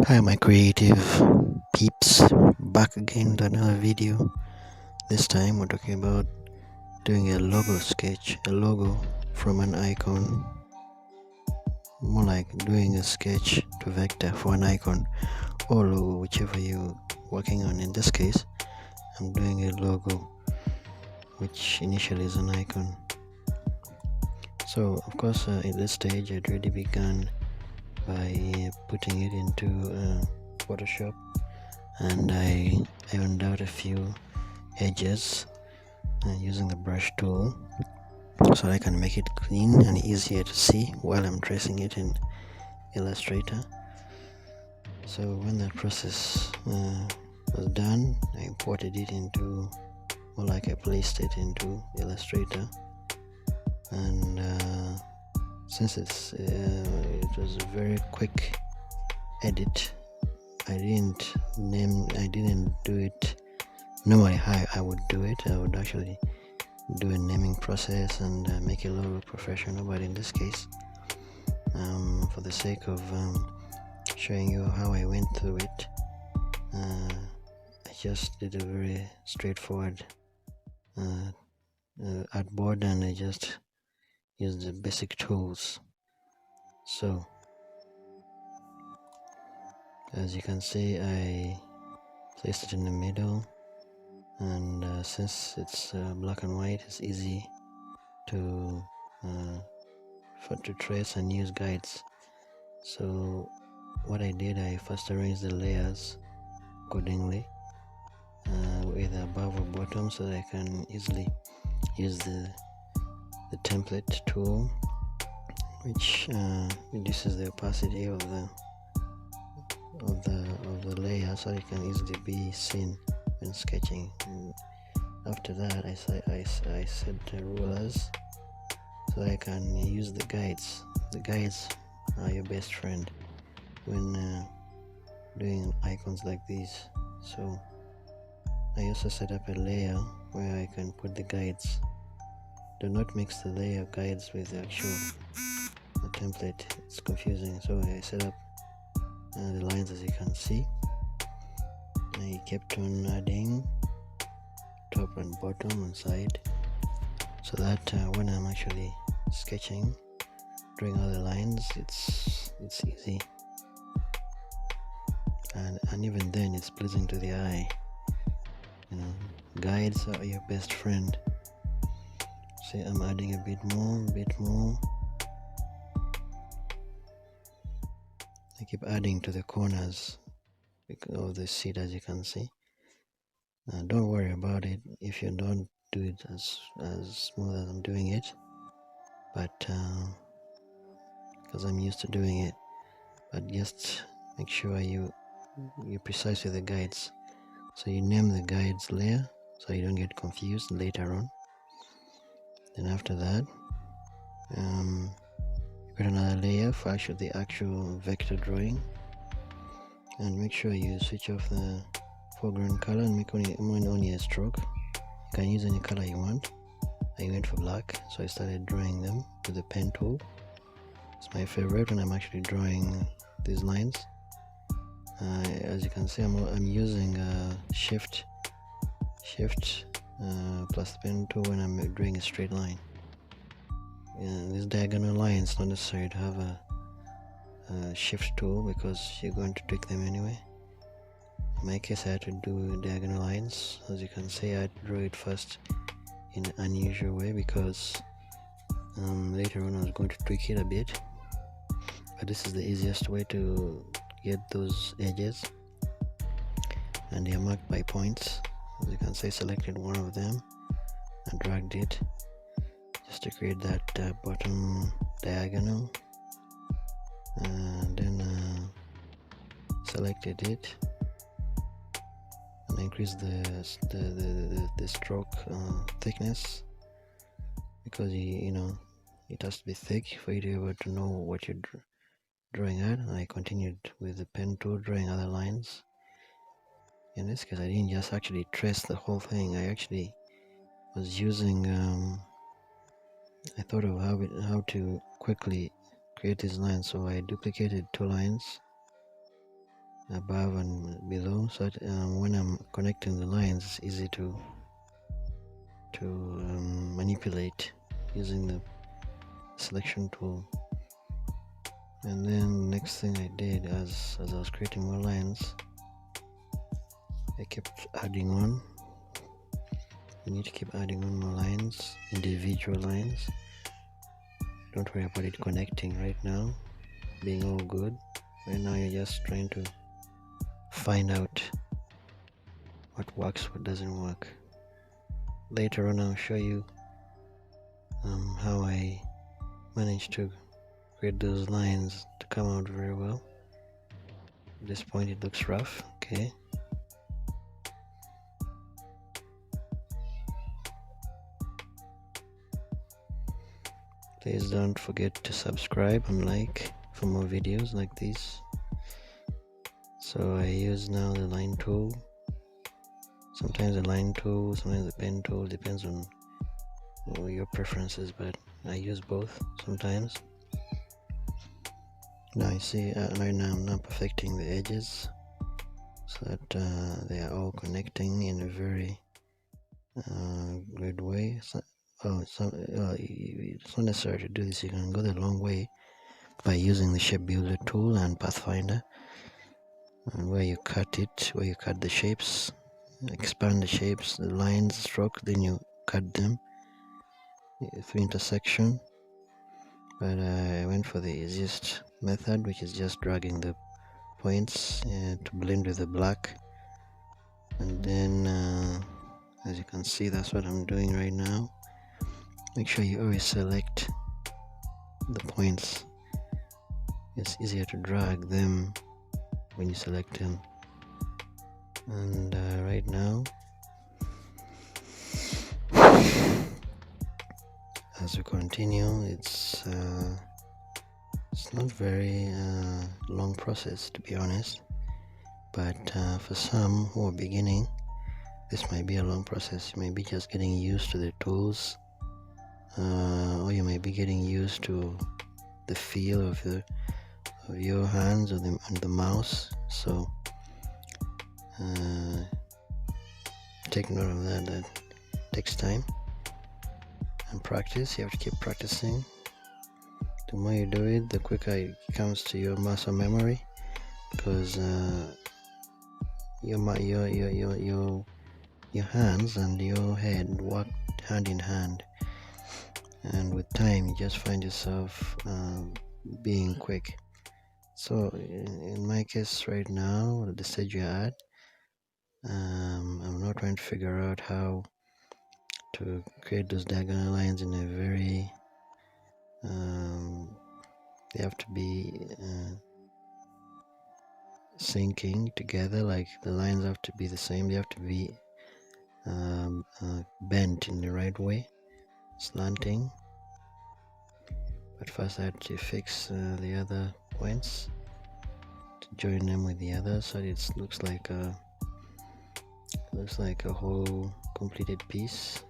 Hi my creative peeps, back again with another video. This time we're talking about doing a logo sketch, a logo from an icon, more like doing a sketch to vector for an icon or logo, whichever you're working on. In this case, I'm doing a logo which initially is an icon. So of course at this stage I'd already begun by putting it into Photoshop, and I ironed out a few edges using the brush tool so I can make it clean and easier to see while I'm tracing it in Illustrator. So when that process was done, I imported it into, more like I placed it into Illustrator, and since it was a very quick edit, I didn't do it normally how I would do it. I would actually do a naming process and make it look professional, but in this case, for the sake of showing you how I went through it, I just did a very straightforward artboard, and I just used the basic tools. So as you can see, I placed it in the middle, and since it's black and white, it's easy to trace and use guides. So what I did, I first arranged the layers accordingly, either above or bottom, so that I can easily use the template tool, which reduces the opacity of the layer, so it can easily be seen when sketching. And after that, I set the rulers so that I can use the guides. The guides are your best friend when doing icons like these. So I also set up a layer where I can put the guides. Do not mix the layer of guides with the actual template, it's confusing. So I set up the lines, as you can see. I kept on adding top and bottom and side, so that when I'm actually sketching, drawing all the lines, it's easy, and even then it's pleasing to the eye. Guides are your best friend. See, I'm adding a bit more. I keep adding to the corners of the seat, as you can see. Don't worry about it if you don't do it as smooth as I'm doing it, but because I'm used to doing it. But just make sure you're precise with the guides. So you name the guides layer so you don't get confused later on. Then after that, put another layer for the actual vector drawing, and make sure you switch off the foreground color and make only a stroke. You can use any color you want. I went for black, so I started drawing them with the pen tool. It's my favorite when I'm actually drawing these lines. As you can see, I'm using shift plus the pen tool when I'm drawing a straight line. This diagonal line, it's not necessary to have a shift tool because you're going to tweak them anyway. In my case, I had to do diagonal lines. As you can see, I had to draw it first in an unusual way because later on I was going to tweak it a bit, but this is the easiest way to get those edges, and they are marked by points. As you can see, I selected one of them and dragged it just to create that bottom diagonal, and then selected it and increased the stroke thickness, because it has to be thick for you to be able to know what you're drawing at. And I continued with the pen tool drawing other lines. In this case, I didn't just actually trace the whole thing. I actually was using I thought of how to quickly create these lines, so I duplicated two lines above and below, so that when I'm connecting the lines, it's easy to manipulate using the selection tool. And then next thing I did, as I was creating more lines, I kept adding on. You need to keep adding on more lines, individual lines. Don't worry about it connecting right now, being all good. Right now you're just trying to find out what works, what doesn't work. Later on I'll show you how I managed to create those lines to come out very well. At this point it looks rough, okay. Please don't forget to subscribe and like for more videos like this. So I use now the line tool. Sometimes the line tool, sometimes the pen tool, depends on your preferences, but I use both sometimes. Now you see, right now I'm now perfecting the edges so that they are all connecting in a very good way. So, it's not necessary to do this. You can go the long way by using the shape builder tool and pathfinder, and where you cut the shapes, expand the shapes, the lines, stroke, then you cut them through intersection. But I went for the easiest method, which is just dragging the points to blend with the black, and then as you can see, that's what I'm doing right now. Make sure you always select the points. It's easier to drag them when you select them. And right now, as we continue, it's not very long process, to be honest, but for some who are beginning, this might be a long process. You may be just getting used to the tools, or you may be getting used to the feel of your hands or the mouse. So take note of that. That takes time and practice. You have to keep practicing. The more you do it, the quicker it comes to your muscle memory, because your hands and your head work hand in hand, and with time you just find yourself being quick. So in my case right now, at the stage you're at, I'm not trying to figure out how to create those diagonal lines in a very they have to be syncing together, like the lines have to be the same, they have to be bent in the right way, slanting. But first I had to fix the other points to join them with the others, so it looks like a whole completed piece,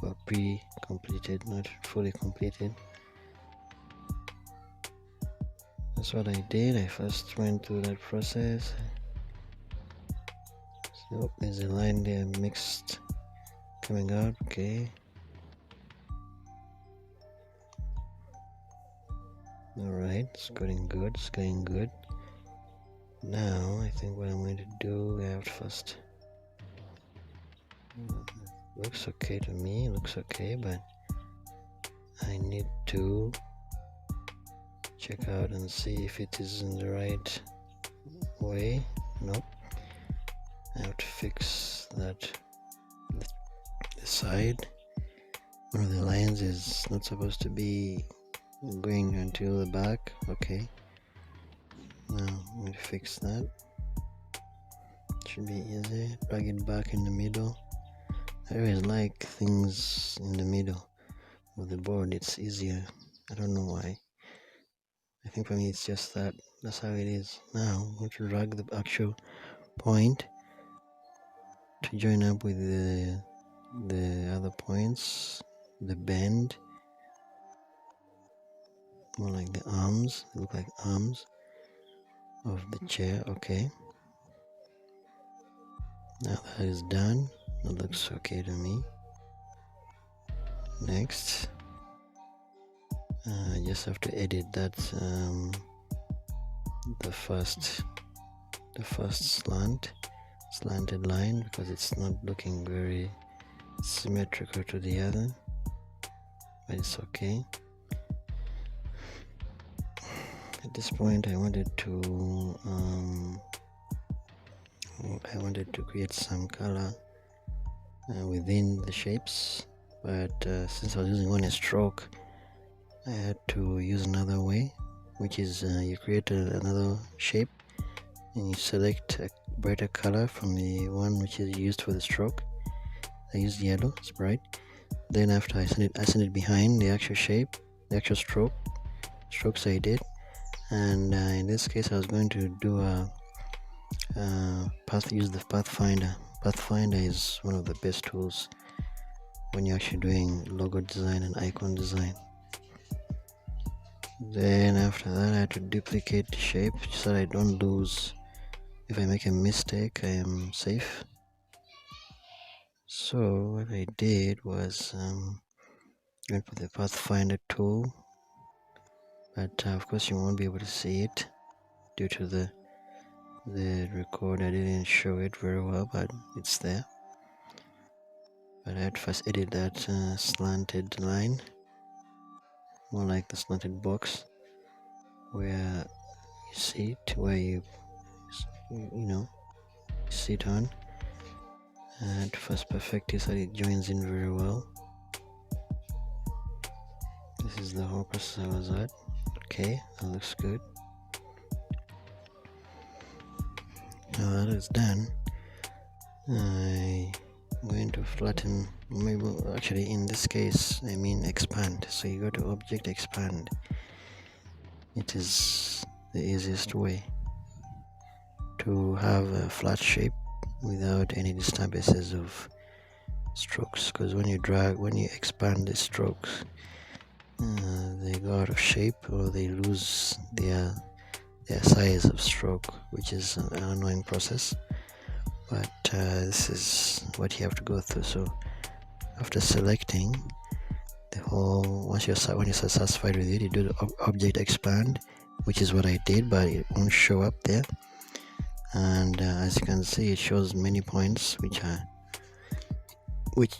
or pre-completed, not fully completed. That's what I did. I first went through that process. So there's a line there mixed coming out, okay. Alright, it's going good. Now I think what I'm going to do, I have to first, looks okay to me, looks okay, but I need to check out and see if it is in the right way. Nope. I have to fix that. The side, one of the lines is not supposed to be going until the back. Okay, now I'm going to fix that. Should be easy. Drag it back in the middle. I always like things in the middle of the board. It's easier. I don't know why. I think for me it's just that. That's how it is. Now I'm going to drag the actual point to join up with the other points, the bend, more like the arms, they look like arms. of the chair. Okay, now that is done. It looks okay to me. Next, I just have to edit that the first slanted line, because it's not looking very symmetrical to the other, but it's okay. At this point I wanted to create some color within the shapes, but since I was using only a stroke, I had to use another way, which is you create another shape and you select a brighter color from the one which is used for the stroke. I used yellow, it's bright. Then after I send it behind the actual shape, the actual strokes I did. And in this case I was going to do use the Pathfinder. Pathfinder is one of the best tools when you're actually doing logo design and icon design. Then after that I had to duplicate the shape so that I don't lose. If I make a mistake, I am safe. So what I did was went for the Pathfinder tool, but of course you won't be able to see it due to the recorder didn't show it very well, but it's there. But I had to first edit that slanted line, more like the slanted box, where you see it, where you sit on. I had to first perfect it so that it joins in very well. This is the whole process I was at. Okay, that looks good. Now that is done, I'm going to flatten, maybe actually in this case I mean expand. So you go to Object, Expand. It is the easiest way to have a flat shape without any disturbances of strokes, because when you expand the strokes, they go out of shape or they lose their size of stroke, which is an annoying process. But this is what you have to go through. So after selecting the whole, when you're satisfied with it, you do the Object Expand, which is what I did, but it won't show up there. And as you can see, it shows many points which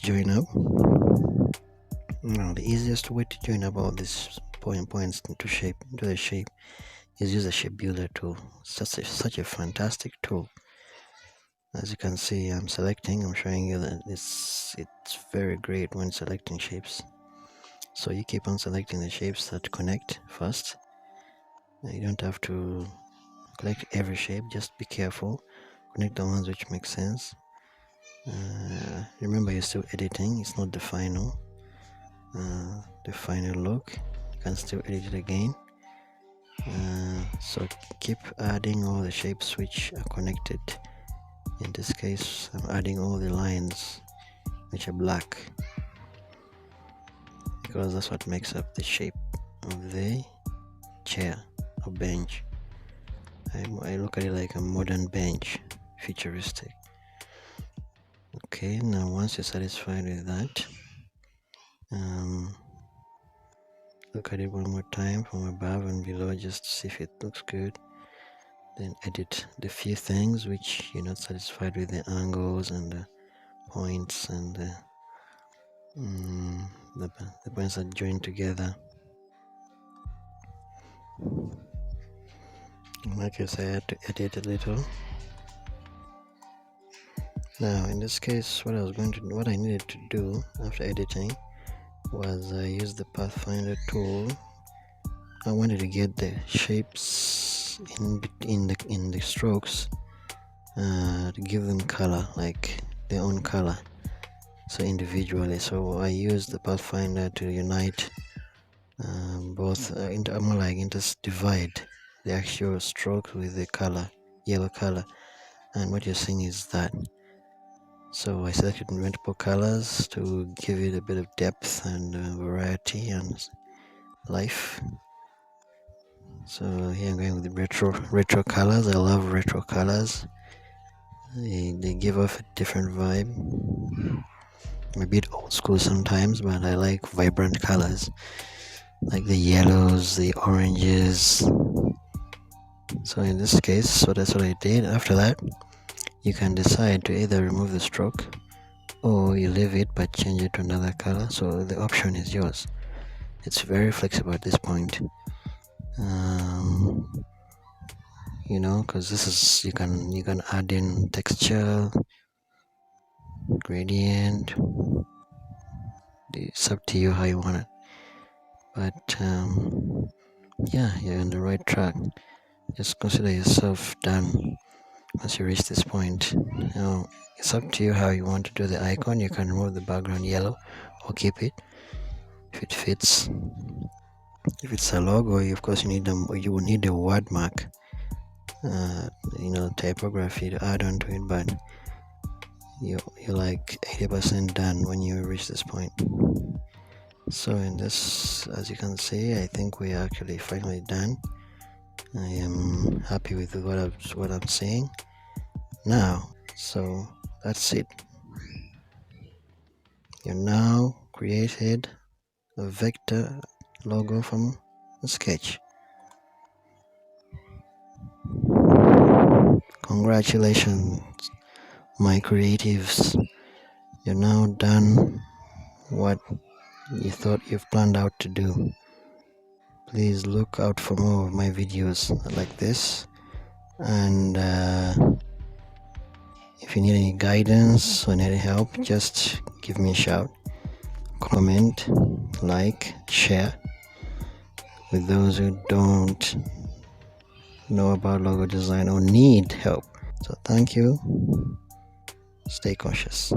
join up. Now the easiest way to join up all these points into the shape is use the shape builder tool. Such a fantastic tool. As you can see, I'm showing you that it's very great when selecting shapes. So you keep on selecting the shapes that connect first. You don't have to collect every shape, just be careful, connect the ones which make sense. Remember, you're still editing, it's not the final look. You can still edit it again. So keep adding all the shapes which are connected. In this case, I'm adding all the lines which are black, because that's what makes up the shape of the chair or bench. I look at it like a modern bench, futuristic. Okay, now once you're satisfied with that, look at it one more time from above and below, just to see if it looks good. Then edit the few things which you're not satisfied with, the angles and the points and the points that join together. In my case, I had to edit a little. Now in this case, what I needed to do after editing was I used the Pathfinder tool. I wanted to get the shapes in the strokes to give them color, like their own color, so individually. So I used the Pathfinder to unite both divide the actual stroke with the color, yellow color, and what you're seeing is that. So I selected multiple colors to give it a bit of depth and variety and life. So here I'm going with the retro colors. I love retro colors. They give off a different vibe. I'm a bit old school sometimes, but I like vibrant colors, like the yellows, the oranges. So in this case, so that's what I did. After that, you can decide to either remove the stroke or you leave it but change it to another color. So the option is yours. It's very flexible at this point. You know, because this is, you can add in texture, gradient. It's up to you how you want it, but yeah, you're on the right track. Just consider yourself done once you reach this point. Now it's up to you how you want to do the icon. You can remove the background yellow or keep it if it fits. If it's a logo, of course you will need a Wordmark typography to add on to it, but you're like 80% done when you reach this point. So in this, as you can see, I think we are actually finally done. I am happy with what I'm seeing now. So that's it. You now created a vector logo from a sketch. Congratulations, my creatives. You're now done what you thought you've planned out to do. Please look out for more of my videos like this, and if you need any guidance or need any help, just give me a shout. Comment, like, share with those who don't know about logo design or need help. So thank you. Stay cautious.